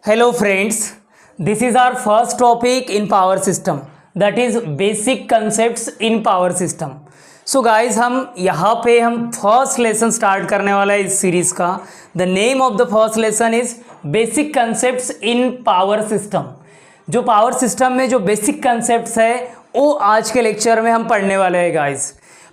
Hello friends, this is our first topic in power system, that is basic concepts in power system. So guys, हम यहाँ पे हम first lesson start करने वाला है इस सीरीज का. The name of the first lesson is basic concepts in power system. जो पावर सिस्टम में जो बेसिक कंसेप्ट्स है वो आज के लेक्चर में हम पढ़ने वाले हैं guys.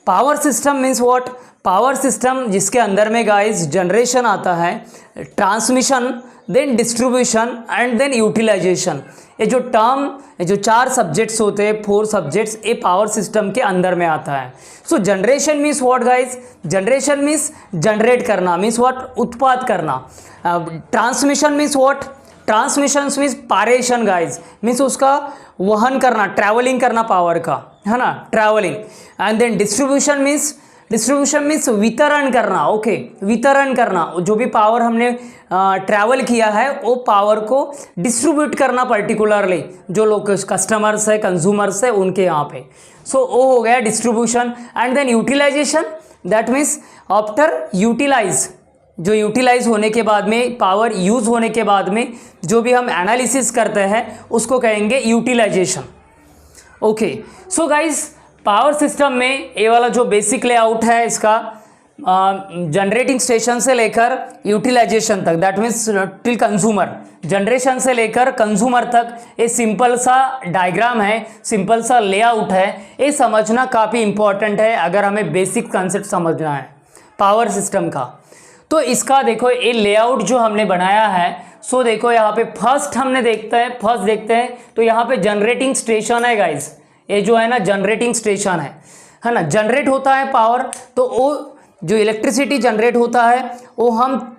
Power system means what? Power system जिसके अंदर में गाइस जनरेशन आता है, transmission, then distribution and then utilisation. ये जो टर्म, ये जो चार सब्जेक्ट्स होते हैं, 4 सब्जेक्ट्स, ये पावर सिस्टम के अंदर में आता है. So generation means what guys? Generation means generate करना, मीन्स व्हाट? उत्पाद करना. Transmission means what? Transmission means पारेशन गाइज, मीन्स उसका वहन करना, ट्रैवलिंग करना पावर का, है ना, travelling. And then distribution means वितरण करना. ओके, वितरण करना, जो भी पावर हमने ट्रैवल किया है वो पावर को डिस्ट्रीब्यूट करना पर्टिकुलरली जो लोग कस्टमर्स है, कंज्यूमर्स है, उनके यहाँ पे. सो वो हो गया distribution. And then utilisation, that means after utilise, जो यूटिलाइज होने के बाद में, पावर यूज़ होने के बाद में जो भी हम एनालिसिस करते हैं उसको कहेंगे utilisation. Okay, so guys power system में ये वाला जो बेसिक लेआउट है इसका, जनरेटिंग स्टेशन से लेकर यूटिलाइजेशन तक, that means till consumer, generation से लेकर कंज्यूमर तक, ये सिंपल सा डायग्राम है, सिंपल सा लेआउट है. ये समझना काफ़ी इंपॉर्टेंट है अगर हमें बेसिक कंसेप्ट समझना है पावर सिस्टम का. तो इसका देखो ये लेआउट जो हमने बनाया है. सो देखो यहाँ पे फर्स्ट देखते हैं तो यहाँ पे जनरेटिंग स्टेशन है गाइस. ये जो है ना जनरेटिंग स्टेशन है ना. जनरेट होता है पावर, तो वो जो इलेक्ट्रिसिटी जनरेट होता है वो हम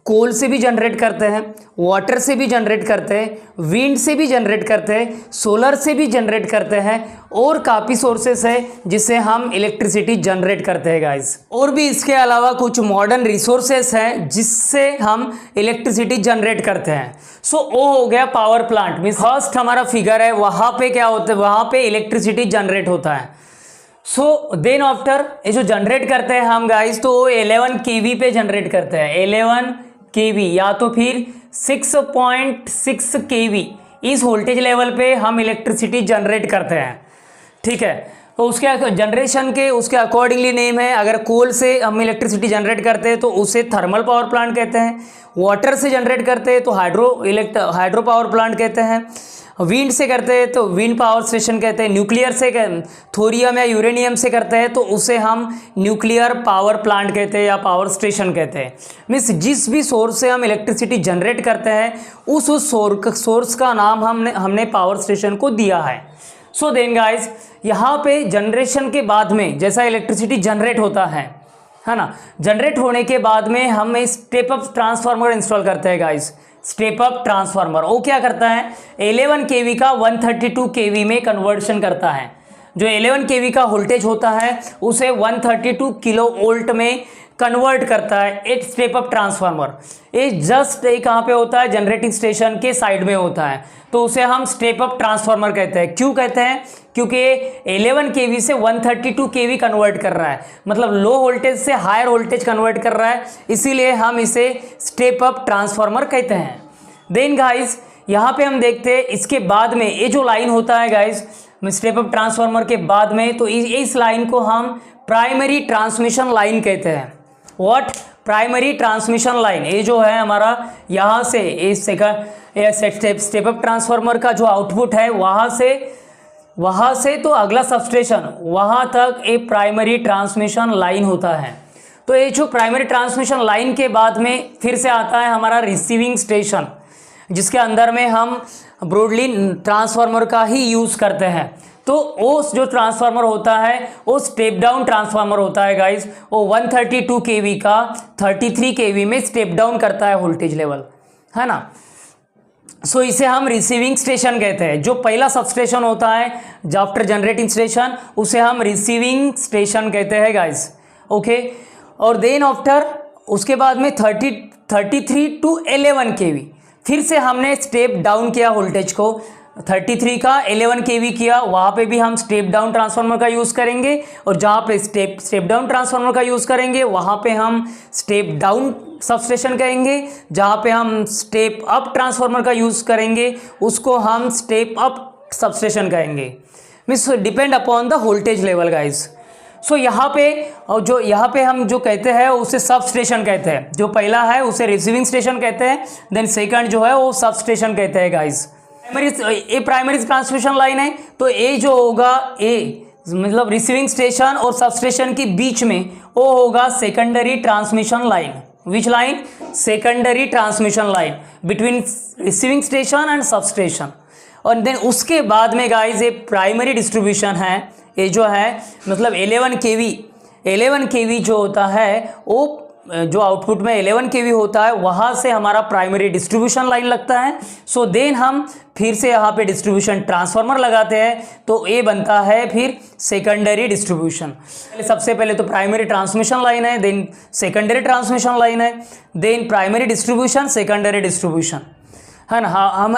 कोल से भी जनरेट करते हैं, वाटर से भी जनरेट करते हैं, विंड से भी जनरेट करते हैं, सोलर से भी जनरेट करते हैं, और काफ़ी सोर्सेस है जिससे हम इलेक्ट्रिसिटी जनरेट करते हैं गाइस. और भी इसके अलावा कुछ मॉडर्न रिसोर्सेस हैं जिससे हम इलेक्ट्रिसिटी जनरेट करते हैं. सो वो हो गया पावर प्लांट. मीन्स फर्स्ट हमारा फिगर है, वहाँ पे क्या होता है, वहाँ पे इलेक्ट्रिसिटी जनरेट होता है. सो देन आफ्टर ये जो जनरेट करते हैं हम गाइस, तो 11 केवी पे जनरेट करते हैं. 11 केवी या तो फिर 6.6 केवी इस वोल्टेज लेवल पे हम इलेक्ट्रिसिटी जनरेट करते हैं. ठीक है, तो उसके जनरेशन के उसके अकॉर्डिंगली नेम है. अगर कोल से हम इलेक्ट्रिसिटी जनरेट करते हैं तो उसे थर्मल पावर प्लांट कहते हैं. वाटर से जनरेट करते हैं तो हाइड्रो पावर प्लांट कहते हैं. विंड से करते हैं तो विंड पावर स्टेशन कहते हैं. न्यूक्लियर से, थोरियम या यूरेनियम से करते हैं तो उसे हम न्यूक्लियर पावर प्लांट कहते हैं या पावर स्टेशन कहते हैं. मीन्स जिस भी सोर्स से हम इलेक्ट्रिसिटी जनरेट करते हैं उस सोर्स का नाम हमने पावर स्टेशन को दिया है. सो देन गाइज यहाँ पे जनरेशन के बाद में जैसा इलेक्ट्रिसिटी जनरेट होता है ना, जनरेट होने के बाद में हम स्टेप अप ट्रांसफार्मर इंस्टॉल करते हैं गाइज. स्टेप अप ट्रांसफार्मर वो क्या करता है, 11 केवी का 132 केवी में कन्वर्शन करता है. जो 11 केवी का वोल्टेज होता है उसे 132 किलो वोल्ट में कन्वर्ट करता है एक स्टेप अप ट्रांसफार्मर. ये जस्ट एक कहाँ पे होता है, जनरेटिंग स्टेशन के साइड में होता है, तो उसे हम स्टेप अप ट्रांसफार्मर कहते हैं. क्यों कहते हैं? क्योंकि ये 11 केवी से 132 केवी कन्वर्ट कर रहा है, मतलब लो वोल्टेज से हायर वोल्टेज कन्वर्ट कर रहा है, इसीलिए हम इसे स्टेप अप ट्रांसफार्मर कहते हैं. देन गाइज यहाँ पे हम देखते हैं इसके बाद में ये जो लाइन होता है गाइज स्टेप अप ट्रांसफार्मर के बाद में, तो इस लाइन को हम प्राइमरी ट्रांसमिशन लाइन कहते हैं. व्हाट? Primary transmission line. ये जो है हमारा यहाँ से इस स्टेप अप ट्रांसफार्मर का जो आउटपुट है वहाँ से तो अगला सबस्टेशन वहाँ तक एक प्राइमरी ट्रांसमिशन लाइन होता है. तो ये जो प्राइमरी ट्रांसमिशन लाइन के बाद में फिर से आता है हमारा रिसीविंग स्टेशन, जिसके अंदर में हम ब्रॉडली ट्रांसफार्मर का ही यूज़ करते हैं. तो वो जो ट्रांसफार्मर होता है वो स्टेप डाउन ट्रांसफार्मर होता है गाइज. वो 132 केवी का 33 केवी में स्टेप डाउन करता है वोल्टेज लेवल, है ना. सो इसे हम रिसीविंग स्टेशन कहते हैं. जो पहला सबस्टेशन होता है आफ्टर जनरेटिंग स्टेशन उसे हम रिसीविंग स्टेशन कहते हैं गाइज. ओके, और देन आफ्टर उसके बाद में 33 टू 11 केवी फिर से हमने स्टेप डाउन किया वोल्टेज को 33 का 11 kV किया, वहाँ पे भी हम स्टेप डाउन ट्रांसफार्मर का यूज़ करेंगे, और जहाँ पे स्टेप डाउन ट्रांसफार्मर का यूज़ करेंगे वहाँ पे हम स्टेप डाउन सबस्टेशन कहेंगे, जहाँ पे हम स्टेप अप ट्रांसफार्मर का यूज़ करेंगे उसको हम स्टेप अप सबस्टेशन कहेंगे। Means depend upon the voltage level guys. So यहाँ पे, और जो यहाँ पे हम जो कहते हैं उसे सब स्टेशन कहते हैं। जो पहला है उसे रिसीविंग स्टेशन कहते हैं, देन सेकंड जो है वो सब स्टेशन कहते हैं गाइज। ए प्राइमरी ट्रांसमिशन लाइन है, तो ए जो होगा, ए मतलब रिसीविंग स्टेशन और सब स्टेशन के बीच में वो होगा secondary transmission line. Which line? Secondary transmission line between receiving station and sub station. और देन उसके बाद में गाइज ये प्राइमरी डिस्ट्रीब्यूशन है, ये जो है मतलब 11 kV जो होता है वो जो आउटपुट में 11 kV होता है वहाँ से हमारा प्राइमरी डिस्ट्रीब्यूशन लाइन लगता है। सो देन हम फिर से यहाँ पे डिस्ट्रीब्यूशन ट्रांसफार्मर लगाते हैं, तो ये बनता है फिर सेकेंडरी डिस्ट्रीब्यूशन। सबसे पहले तो प्राइमरी ट्रांसमिशन लाइन है, देन सेकेंडरी ट्रांसमिशन लाइन है, then primary distribution, secondary distribution, है ना।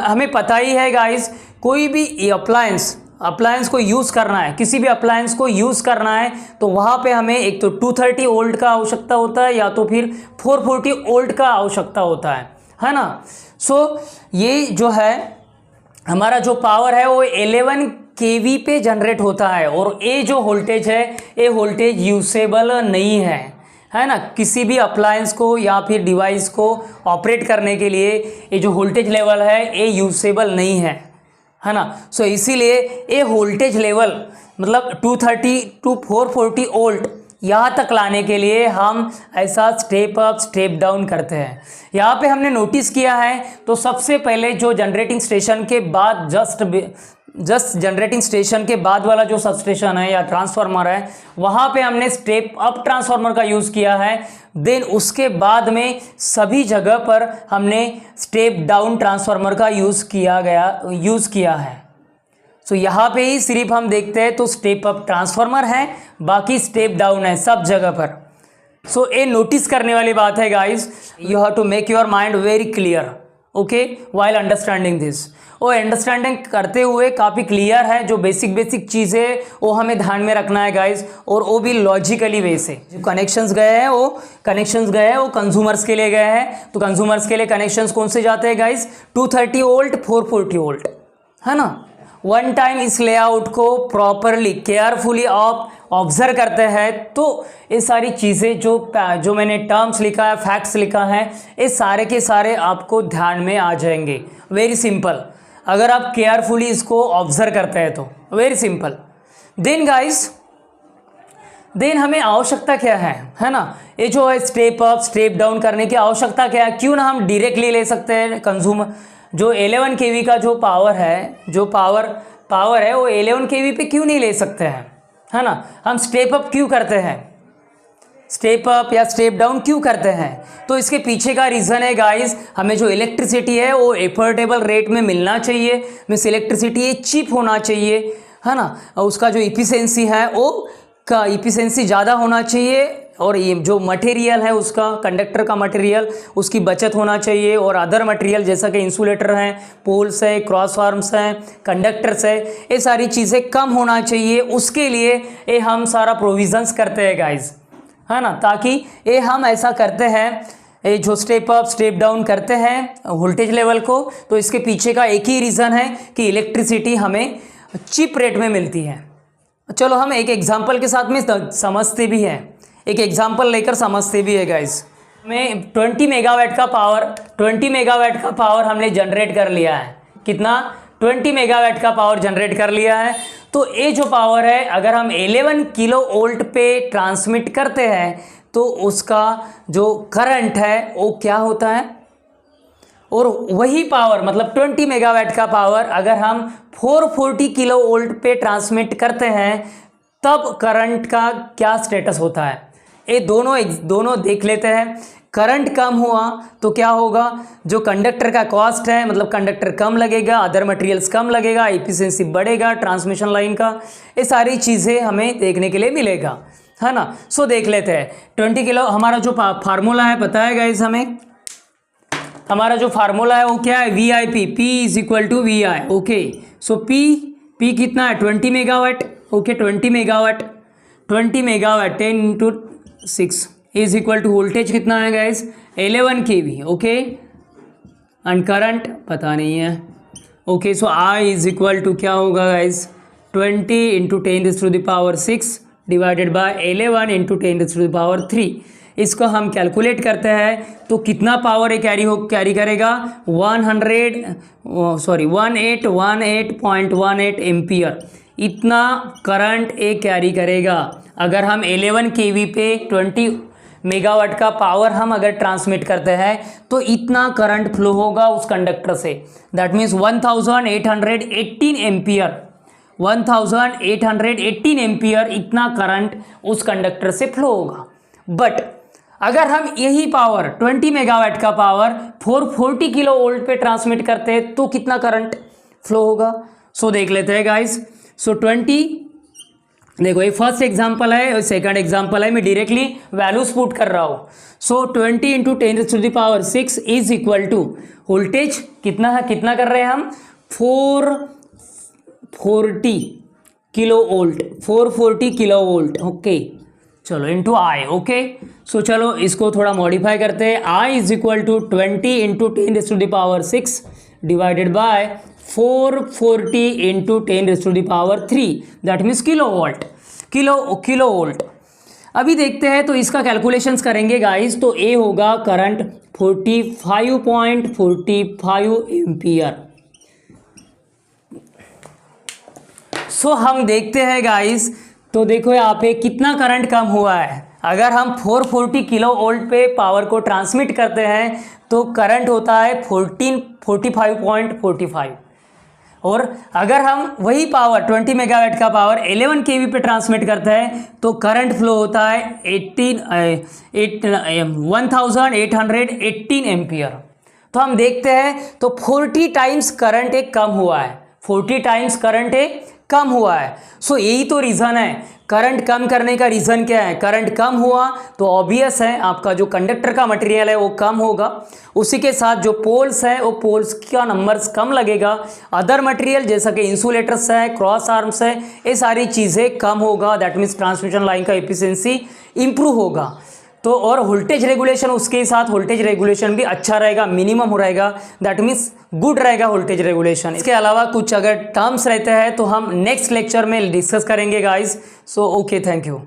हमें पता ही है गाइस, कोई भी अप्लायंस को यूज़ करना है, किसी भी अप्लायंस को यूज़ करना है तो वहाँ पे हमें एक तो 230 वोल्ट का आवश्यकता होता है या तो फिर 440 वोल्ट का आवश्यकता होता है ना। सो ये जो है हमारा जो पावर है वो 11 kV पे जनरेट होता है, और ये जो वोल्टेज है ये वोल्टेज यूसेबल नहीं है ना। किसी भी अप्लायंस को या फिर डिवाइस को ऑपरेट करने के लिए ये जो वोल्टेज लेवल है ये यूसेबल नहीं है ना। सो इसीलिए ये वोल्टेज लेवल मतलब 230 to 440 वोल्ट यहाँ तक लाने के लिए हम ऐसा स्टेप अप स्टेप डाउन करते हैं। यहाँ पे हमने नोटिस किया है तो सबसे पहले जो जनरेटिंग स्टेशन के बाद जस्ट जनरेटिंग स्टेशन के बाद वाला जो सबस्टेशन है या ट्रांसफार्मर है वहाँ पे हमने स्टेप अप ट्रांसफार्मर का यूज़ किया है। देन उसके बाद में सभी जगह पर हमने स्टेप डाउन ट्रांसफार्मर का यूज़ किया है। सो यहाँ पे ही सिर्फ हम देखते हैं तो स्टेप अप ट्रांसफार्मर है, बाकी स्टेप डाउन है सब जगह पर। सो ये नोटिस करने वाली बात है guys, you have to make your mind very clear okay while understanding this. और अंडरस्टैंडिंग करते हुए काफ़ी क्लियर है, जो बेसिक चीज़ें वो हमें ध्यान में रखना है गाइज, और वो भी लॉजिकली वे से। जो कनेक्शंस गए हैं वो कंज्यूमर्स के लिए गए हैं, तो कंज्यूमर्स के लिए कनेक्शंस कौन से जाते हैं गाइज? 230 वोल्ट 440 वोल्ट, है ना। वन टाइम इस लेआउट को प्रॉपरली केयरफुली आप ऑब्जर्व करते हैं तो ये सारी चीज़ें जो मैंने टर्म्स लिखा है, फैक्ट्स लिखा है, ये सारे के सारे आपको ध्यान में आ जाएंगे। वेरी सिंपल, अगर आप केयरफुली इसको ऑब्जर्व करते हैं तो very simple. Then guys, then हमें आवश्यकता क्या है ना। ये जो है स्टेप अप स्टेप डाउन करने की आवश्यकता क्या है? क्यों ना हम डायरेक्टली ले सकते हैं कंज्यूमर जो 11 kV का जो पावर है वो 11 kV पे क्यों नहीं ले सकते हैं, है ना। हम स्टेप अप क्यों करते हैं, स्टेप अप या स्टेप डाउन क्यों करते हैं? तो इसके पीछे का रीज़न है गाइस, हमें जो इलेक्ट्रिसिटी है वो एफोर्डेबल रेट में मिलना चाहिए, मीन्स इलेक्ट्रिसिटी ये चीप होना चाहिए, है ना। उसका जो इफिशिएंसी है वो का इफिशिएंसी ज़्यादा होना चाहिए, और ये जो मटेरियल है उसका कंडक्टर का मटेरियल उसकी बचत होना चाहिए, और अदर मटेरियल जैसा कि इंसुलेटर हैं, पोल्स है, क्रॉस आर्म्स हैं, कंडक्टर्स है, ये सारी चीज़ें कम होना चाहिए। उसके लिए ये हम सारा प्रोविज़न्स करते हैं गाइज, है ना, ताकि ये हम ऐसा करते हैं, ये जो स्टेप अप स्टेप डाउन करते हैं वोल्टेज लेवल को, तो इसके पीछे का एक ही रीज़न है कि इलेक्ट्रिसिटी हमें चीप रेट में मिलती है। चलो हम एक एग्जांपल के साथ में समझते भी हैं, एक एग्जांपल लेकर समझते भी है गाइस। हमें 20 मेगावाट का पावर हमने जनरेट कर लिया है। कितना? 20 मेगावाट का पावर जनरेट कर लिया है। तो ये जो पावर है अगर हम 11 किलो वोल्ट पे ट्रांसमिट करते हैं तो उसका जो करंट है वो क्या होता है, और वही पावर मतलब 20 मेगावाट का पावर अगर हम 440 किलो वोल्ट पे ट्रांसमिट करते हैं तब करंट का क्या स्टेटस होता है, ये दोनों देख लेते हैं। करंट कम हुआ तो क्या होगा, जो कंडक्टर का कॉस्ट है मतलब कंडक्टर कम लगेगा, अदर मटेरियल्स कम लगेगा, एफिशिएंसी बढ़ेगा ट्रांसमिशन लाइन का, ये सारी चीज़ें हमें देखने के लिए मिलेगा, है ना। सो देख लेते हैं 20 किलो हमारा जो फार्मूला है पता है गाइस हमें, हमारा जो फार्मूला है वो क्या है, V I P, P is equal to V I. Okay, so P कितना है, 20 megawatt. Okay, 20 megawatt, 20 megawatt 10 into 6 is equal to voltage कितना है guys, 11 kV। Okay, and current पता नहीं है। Okay, so I is equal to क्या होगा guys, 20 into 10⁻6 divided by 11 into 10⁻3। इसको हम कैलकुलेट करते हैं तो कितना पावर कैरी करेगा, 1818.18 एम्पियर, इतना करंट कैरी करेगा। अगर हम 11 kV पे 20 मेगावाट का पावर हम अगर ट्रांसमिट करते हैं तो इतना करंट फ्लो होगा उस कंडक्टर से, दैट मीन्स 1818 एम्पियर, 1818 एम्पियर इतना करंट उस कंडक्टर से फ्लो होगा। बट अगर हम यही पावर 20 मेगावाट का पावर 440 किलो वोल्ट पे ट्रांसमिट करते हैं तो कितना करंट फ्लो होगा। सो देख लेते हैं गाइस। सो 20, देखो ये फर्स्ट एग्जांपल है और सेकंड एग्जांपल है, मैं डायरेक्टली वैल्यूज पुट कर रहा हूँ। So 20 into 10⁻6 is equal to voltage कितना है, कितना कर रहे हैं हम, 440 kilo volt, 440 kilo volt. Okay, चलो इंटू आई। ओके, सो चलो इसको थोड़ा मॉडिफाई करते हैं। I is equal to 20 into 10⁻6 divided by 440 into 10⁻3, that means kilo volt, kilo volt. अभी देखते हैं तो इसका कैलकुलेशंस करेंगे गाइस। तो ए होगा करंट 45.45 एम्पियर। सो हम देखते हैं गाइस, तो देखो यहाँ पे कितना करंट कम हुआ है। अगर हम 440 किलो वोल्ट पे पावर को ट्रांसमिट करते हैं तो करंट होता है 45.45, और अगर हम वही पावर 20 मेगावाट का पावर 11 kV पे ट्रांसमिट करते हैं तो करंट फ्लो होता है 1818 एम्पियर। तो हम देखते हैं तो 40 टाइम्स करंट कम हुआ है, 40 टाइम्स करंट कम हुआ है। सो यही तो रीज़न है, करंट कम करने का रीज़न क्या है, करंट कम हुआ तो ऑब्वियस है आपका जो कंडक्टर का मटेरियल है वो कम होगा, उसी के साथ जो पोल्स है वो पोल्स का नंबर्स कम लगेगा, अदर मटेरियल जैसा कि इंसुलेटर्स है, क्रॉस आर्म्स है, ये सारी चीज़ें कम होगा, दैट मीन्स ट्रांसमिशन लाइन का एफिशिएंसी इंप्रूव होगा। तो और वोल्टेज रेगुलेशन, उसके साथ वोल्टेज रेगुलेशन भी अच्छा रहेगा, मिनिमम रहेगा, दैट मीन्स गुड रहेगा वोल्टेज रेगुलेशन। इसके अलावा कुछ अगर टर्म्स रहते हैं तो हम नेक्स्ट लेक्चर में डिस्कस करेंगे guys. So okay, thank you.